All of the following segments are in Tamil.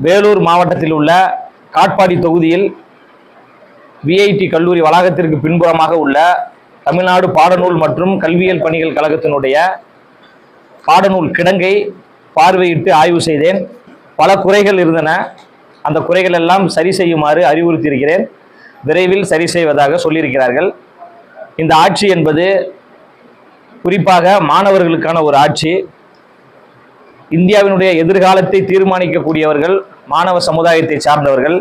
வேலூர் மாவட்டத்தில் உள்ள காட்பாடி தொகுதியில் விஐடி கல்லூரி வளாகத்திற்கு பின்புறமாக உள்ள தமிழ்நாடு பாடநூல் மற்றும் கல்வியியல் பணிகள் கழகத்தினுடைய பாடநூல் கிடங்கை பார்வையிட்டு ஆய்வு செய்தேன். பல குறைகள் இருந்தன. அந்த குறைகள் எல்லாம் சரி செய்யுமாறு அறிவுறுத்தியிருக்கிறேன். விரைவில் சரி செய்வதாக சொல்லியிருக்கிறார்கள். இந்த ஆட்சி என்பது குறிப்பாக மாணவர்களுக்கான ஒரு ஆட்சி. இந்தியாவினுடைய எதிர்காலத்தை தீர்மானிக்கக்கூடியவர்கள் மாணவ சமுதாயத்தை சார்ந்தவர்கள்.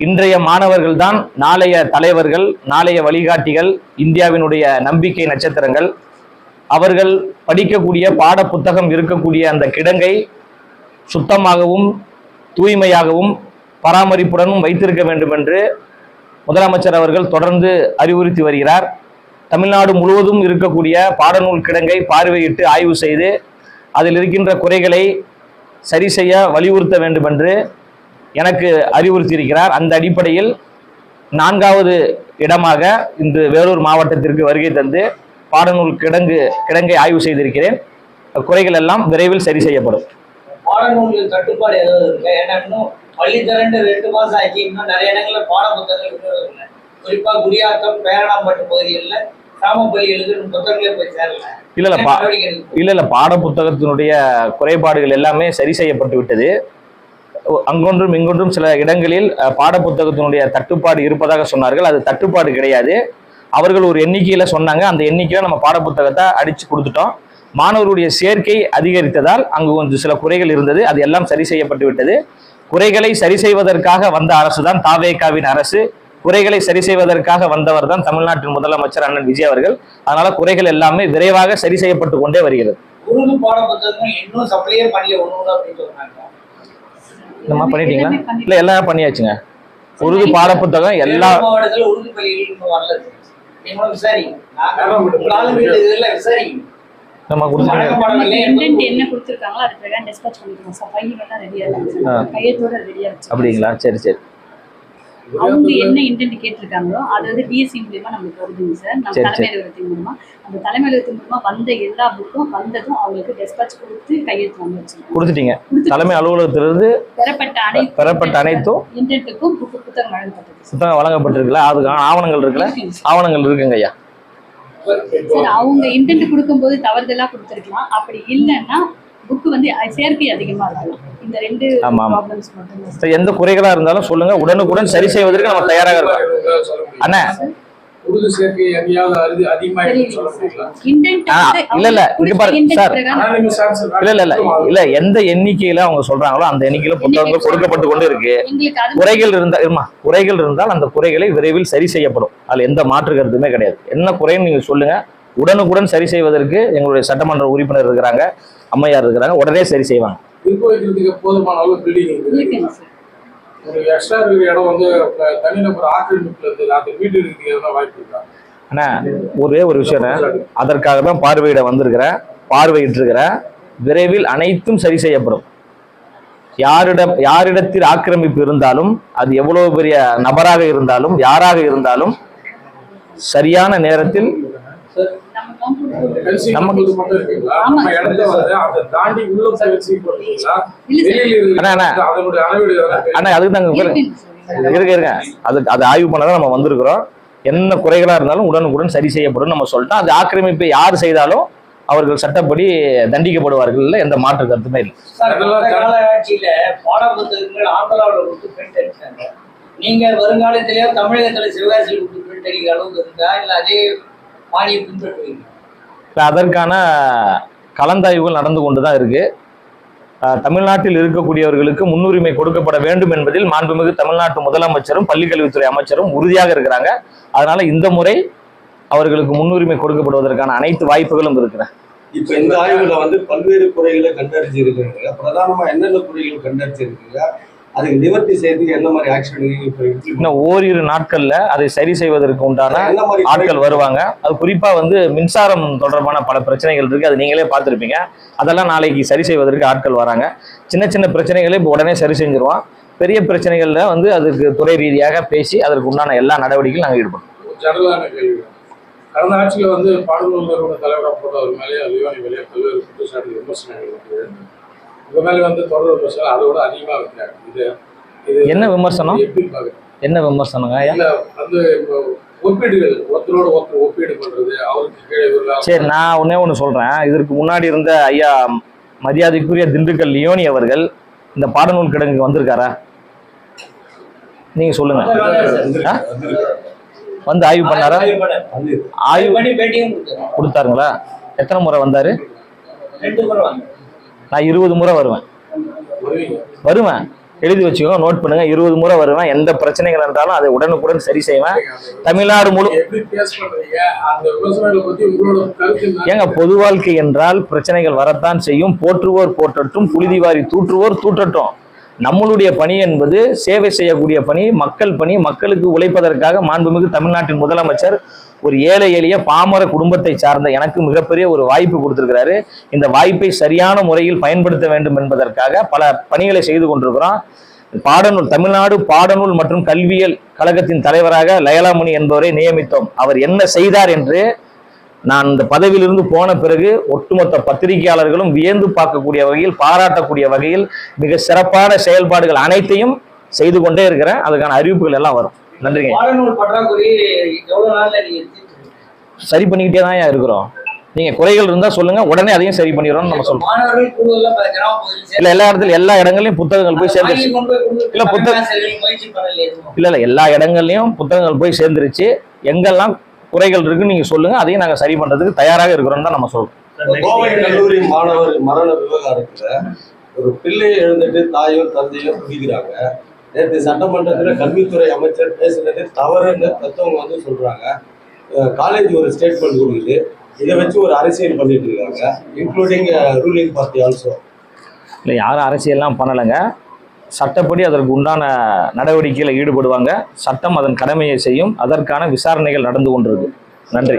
இன்றைய மாணவர்கள் தான் நாளைய தலைவர்கள், நாளைய வழிகாட்டிகள், இந்தியாவினுடைய நம்பிக்கை நட்சத்திரங்கள். அவர்கள் படிக்கக்கூடிய பாட புத்தகம் இருக்கக்கூடிய அந்த கிடங்கை சுத்தமாகவும் தூய்மையாகவும் பராமரிப்புடனும் வைத்திருக்க வேண்டும் என்று முதலமைச்சர் அவர்கள் தொடர்ந்து அறிவுறுத்தி வருகிறார். தமிழ்நாடு முழுவதும் இருக்கக்கூடிய பாடநூல் கிடங்கை பார்வையிட்டு ஆய்வு செய்து அதில் இருக்கின்ற குறைகளை சரி செய்ய வலியுறுத்த வேண்டும் என்று எனக்கு அறிவுறுத்தியிருக்கிறார். அந்த அடிப்படையில் 4வது இடமாக இன்று வேலூர் மாவட்டத்திற்கு வருகை தந்து பாடநூல் கிடங்கை ஆய்வு செய்திருக்கிறேன். குறைகள் எல்லாம் விரைவில் சரி செய்யப்படும். பாடநூல் தட்டுப்பாடு ஏதாவது இருக்கு? ஏன்னா இன்னும் பள்ளி திரண்டு 2 மாசம் ஆச்சு, இன்னும் நிறைய இடங்கள்ல பாட புத்தகங்கள் இல்லை. குறிப்பா குடியாத்தம், பேரணாம்பட்டு பகுதிகளில் கிராம பள்ளிகளுக்கு புத்தகங்களே போய் சேரல. இல்ல பாட புத்தகத்தினுடைய குறைபாடுகள் எல்லாமே சரி செய்யப்பட்டு விட்டது. அங்கொன்றும் இங்கொன்றும் சில இடங்களில் பாட புத்தகத்தினுடைய தட்டுப்பாடு இருப்பதாக சொன்னார்கள். அது தட்டுப்பாடு கிடையாது. அவர்கள் ஒரு எண்ணிக்கையில சொன்னாங்க. அந்த எண்ணிக்கையில நம்ம பாட புத்தகத்தை அடிச்சு கொடுத்துட்டோம். மாணவர்களுடைய சேர்க்கை அதிகரித்ததால் அங்கு கொஞ்சம் சில குறைகள் இருந்தது. அது எல்லாம் சரி செய்யப்பட்டு விட்டது. குறைகளை சரி செய்வதற்காக வந்த அரசு தான் தாவேகாவின் அரசு. குறைகளை சரி செய்வதற்காக வந்தவர் தான் தமிழ்நாட்டின் முதலமைச்சர் அண்ணன் விஜய் அவர்கள். அதனால குறைகள் எல்லாமே விரைவாக சரி செய்யப்பட்டு கொண்டே வருகிறது. உருது பாட புத்தகங்கள் இன்னும் சப்ளையே பண்ணல அப்படின்னு சொன்னாங்க. என்னமா பண்ணிட்டீங்களா? இல்ல எல்லாம் பண்ணியாச்சுங்க. உருது பாட புத்தகம் எல்லா மாவட்டத்துல உருது பள்ளிகள் வரல. நீங்களும் விசாரி, என்ன கொடுத்திருக்காங்களோ அது பிரகாரம் டிஸ்பேட்ச் பண்ணிக்கிறோம் சார். பையெல்லாம் ரெடியா இருக்கு, கையத்தோட ரெடியா இருக்கு. அப்படிங்களா? சரி சரி. அவங்க என்ன இன்டென்ட் கேட்டிருக்காங்களோ அது வந்து டிஎஸ்சி மூலமா நமக்கு வருதுங்க சார். நம்ம தலைமை அலுவலகத்தின் மூலமா அந்த தலைமை அலுவலகத்தின் மூலமா வந்த எல்லா புக்கும் வந்ததும் அவங்களுக்கு டிஸ்பேட்ச் கொடுத்து கையெழுத்து வாங்க வச்சுருக்கோம். கொடுத்துட்டீங்க. தலைமை அலுவலகத்திலிருந்து பெறப்பட்ட அனைத்தும் இன்டென்ட்டுக்கும் புத்தகம் வழங்கப்பட்டது. புத்தகம் வழங்கப்பட்டிருக்குல்ல, அதுக்கான ஆவணங்கள் இருக்குல்ல? ஆவணங்கள் இருக்குங்க ஐயா. சார் அவங்க இன்டென்ட் கொடுக்கும்போது தவறுதலா கொடுத்துருக்கலாம். அப்படி இல்லைன்னா புக்கு வந்து சேர்க்கை அதிகமா இருக்கலாம். இந்த 2 ப்ராப்ளம்ஸ் மட்டும். எந்த குறைகளா இருந்தாலும் சொல்லுங்க, உடனுக்குடன் சரி செய்வதற்கு நம்ம தயாராக இருக்கோம். அண்ணா உருது சேர்க்கை அதிகமா இல்ல இங்க பாருங்க சார். இல்ல எந்த எண்ணிக்கையில அவங்க சொல்றாங்களோ அந்த எண்ணிக்கையில புத்தகங்கள் கொடுக்கப்பட்டு கொண்டு இருக்கு. குறைகள் இருந்தால் அந்த குறைகளை விரைவில் சரி செய்யப்படும். அதுல எந்த மாற்று கருத்துமே கிடையாது. என்ன குறைன்னு நீங்க சொல்லுங்க, உடனுக்குடன் சரி செய்வதற்கு எங்களுடைய சட்டமன்ற உறுப்பினர் இருக்கிறாங்க, அம்மையார் இருக்கிறாங்க, உடனே சரி செய்வாங்க. போதுமான அளவு பில்டிங் ஒரு எக்ஸ்ட்ரா இருக்கிற இடம் வந்து தனிநபர் ஆக்கிரமிப்புல இருந்து அந்த வீடு இருக்கிறது வாய்ப்பு இருக்கா? அண்ணா ஒரே ஒரு விஷயம், அதற்காக தான் பார்வையிட்டு இருக்கிறேன். விரைவில் அனைத்தும் சரி செய்யப்படும். யாரிடத்தில் ஆக்கிரமிப்பு இருந்தாலும், அது எவ்வளவு பெரிய நபராக இருந்தாலும், யாராக இருந்தாலும் சரியான நேரத்தில் அது ஆய்வு பண்ணதான் நம்ம வந்திருக்கிறோம். என்ன குறைகளா இருந்தாலும் உடனுக்குடன் சரி செய்யப்படும் நம்ம சொல்லிட்டோம். அது ஆக்கிரமிப்பை யார் செய்தாலும் அவர்கள் சட்டப்படி தண்டிக்கப்படுவார்கள். எந்த மாற்று கருத்துமே இல்லை. நீங்க வருங்காலத்திலேயே தமிழகத்துல சிவகாசி பிரிண்ட் அடிக்கிற அளவுக்கு இருக்கா, இல்ல அதே மானியம் பின்பற்றுவீங்க? அதற்கான கலந்தாய்வுகள் நடந்து கொண்டுதான் இருக்கு. தமிழ்நாட்டில் இருக்கக்கூடியவர்களுக்கு முன்னுரிமை கொடுக்கப்பட வேண்டும் என்பதில் மாண்புமிகு தமிழ்நாட்டு முதலமைச்சரும் பள்ளிக்கல்வித்துறை அமைச்சரும் உறுதியாக இருக்கிறாங்க. அதனால இந்த முறை அவர்களுக்கு முன்னுரிமை கொடுக்கப்படுவதற்கான அனைத்து வாய்ப்புகளும் இருக்கிறேன். இப்ப இந்த ஆய்வுல வந்து பல்வேறு குறைகளை கண்டறிஞ்சிருக்கீங்க. பிரதானமா என்னென்ன குறைகள் கண்டறிஞ்சிருக்கீங்க? அதுக்கு நிவர்த்தி செய்யறதுக்கு என்ன மாதிரி ஆக்ஷன்? இன்னும் ஓரிரு நாட்கள்ல அதை சரி செய்வதற்கு உண்டான ஆட்கள் வருவாங்க. அது குறிப்பா வந்து மின்சாரம் தொடர்பான பல பிரச்சனைகள் இருக்கு, அது நீங்களே பார்த்துருப்பீங்க. அதெல்லாம் நாளைக்கு சரி செய்வதற்கு ஆட்கள் வராங்க. சின்ன சின்ன பிரச்சனைகளை இப்போ உடனே சரி செஞ்சிருவோம். பெரிய பிரச்சனைகள்ல வந்து அதுக்கு துறை ரீதியாக பேசி அதற்கு உண்டான எல்லா நடவடிக்கையும் நாங்கள் ஈடுபடுவோம். கடந்த ஆட்சியில் வந்து பாடநூல் நிறுவன தலைவராக போட்டவர் மேலே பல்வேறு குற்றச்சாட்டு விமர்சனங்கள் இருக்குது. இந்த மேலே வந்து தொடர் விமர்சனம் அதோட அதிகமாக இருக்கிறாங்க. இது என்ன விமர்சனம்? எப்படி பாக்குறீங்க? என்ன விமர்சனங்க ஐயா? இல்ல வந்து இப்போ ஒப்பீடுகள் ஒருத்தரோட ஒருத்தர் ஒப்பீடு பண்றது, அவருக்கு கீழே இவரெல்லாம் சரி, நான் ஒண்ணே சொல்றேன். இதற்கு முன்னாடி இருந்த ஐயா மரியாதைக்குரிய திண்டுக்கல் லியோனி அவர்கள் இந்த பாடநூல் கிடங்குக்கு வந்திருக்காரா? நீங்க சொல்லுங்க. ஆ? வந்து ஆய்வு பண்ணாரா? ஆய்வு பண்ணி பேட்டியும் கொடுத்தாரு. கொடுத்தாருங்களா? எத்தனை முறை வந்தாரு? 2 முறை வாங்க. நான் 20 முறை வருவேன். வருவீங்க. வருவேன், எழுதி வச்சுக்கோங்க, நோட் பண்ணுங்க. 20 முறை வருவேன். எந்த பிரச்சனைகள் இருந்தாலும் அதை உடனுக்குடன் சரி செய்வேன். தமிழ்நாடு முழு எப்படி பேஸ் பண்றீங்க? அந்த விமர்சனங்களை பத்தி உங்களோட கருத்து என்ன? ஏங்க, பொது வாழ்க்கை என்றால் பிரச்சனைகள் வரத்தான் செய்யும். போற்றுவோர் போற்றட்டும், புழுதிவாரி தூற்றுவோர் தூற்றட்டும். நம்மளுடைய பணி என்பது சேவை செய்யக்கூடிய பணி, மக்கள் பணி. மக்களுக்கு உழைப்பதற்காக மாண்புமிகு தமிழ்நாட்டின் முதலமைச்சர் ஒரு ஏழை எளிய பாமர குடும்பத்தை சார்ந்த எனக்கு மிகப்பெரிய ஒரு வாய்ப்பு கொடுத்திருக்கிறாரு. இந்த வாய்ப்பை சரியான முறையில் பயன்படுத்த வேண்டும் என்பதற்காக பல பணிகளை செய்து கொண்டிருக்கிறோம். பாடநூல் தமிழ்நாடு பாடநூல் மற்றும் கல்வியியல் கழகத்தின் தலைவராக லயலாமணி என்பவரை நியமித்தோம். அவர் என்ன செய்தார் என்று நான் இந்த பதவியிலிருந்து போன பிறகு ஒட்டுமொத்த பத்திரிகையாளர்களும் வியந்து பார்க்கக்கூடிய வகையில், பாராட்டக்கூடிய வகையில் மிக சிறப்பான செயல்பாடுகள் அனைத்தையும் செய்து கொண்டே இருக்கிறேன். அதுக்கான அறிவிப்புகள் எல்லாம் வரும். நன்றிங்க. பாடநூல் பற்றாக்குறை எவ்வளவு நாள்ல நீங்க தீர்த்துருவீங்க? சரி பண்ணிக்கிட்டே தான் இருக்கிறோம். நீங்க குறைகள் இருந்தா சொல்லுங்க, உடனே அதையும் சரி பண்ணிடுறோம்னு நம்ம சொல்றோம். மாணவர்கள் கூடுதலா கிராம பகுதியில் இல்ல, எல்லா இடத்துலயும் எல்லா இடங்கள்லயும் புத்தகங்கள் போய் சேர்ந்துருச்சு. வாங்கி கொண்டு போய் கொடுத்து இல்ல, முயற்சி பண்ணல எதுவும். இல்ல எல்லா இடங்கள்லயும் புத்தகங்கள் போய் சேர்ந்துருச்சு. எங்கெல்லாம் குறைகள் இருக்குன்னு நீங்க சொல்லுங்க, அதையும் நாங்க சரி பண்றதுக்கு தயாராக இருக்கிறோம் தான் நம்ம சொல்றோம். கோவை கல்லூரி மாணவர் மரண விவகாரத்துல ஒரு பிள்ளையை எழுந்துட்டு தாயும் தந்தையும் குடிக்கிறாங்க. நேற்று சட்டமன்றத்துல கல்வித்துறை அமைச்சர் பேசுறது தவறுன்னு தத்துவங்க வந்து சொல்றாங்க. காலேஜ் ஒரு ஸ்டேட்மெண்ட் கொடுக்குது. இதை வச்சு ஒரு அரசியல் பண்ணிட்டு இருக்காங்க, இன்க்ளூடிங் ரூலிங் பார்ட்டி ஆல்சோ. இல்லை, யாரும் அரசியல்லாம் பண்ணலைங்க. சட்டப்படி அதற்கு உண்டான நடவடிக்கையில் ஈடுபடுவாங்க. சட்டம் அதன் கடமையை செய்யும். அதற்கான விசாரணைகள் நடந்து கொண்டிருக்கு. நன்றி.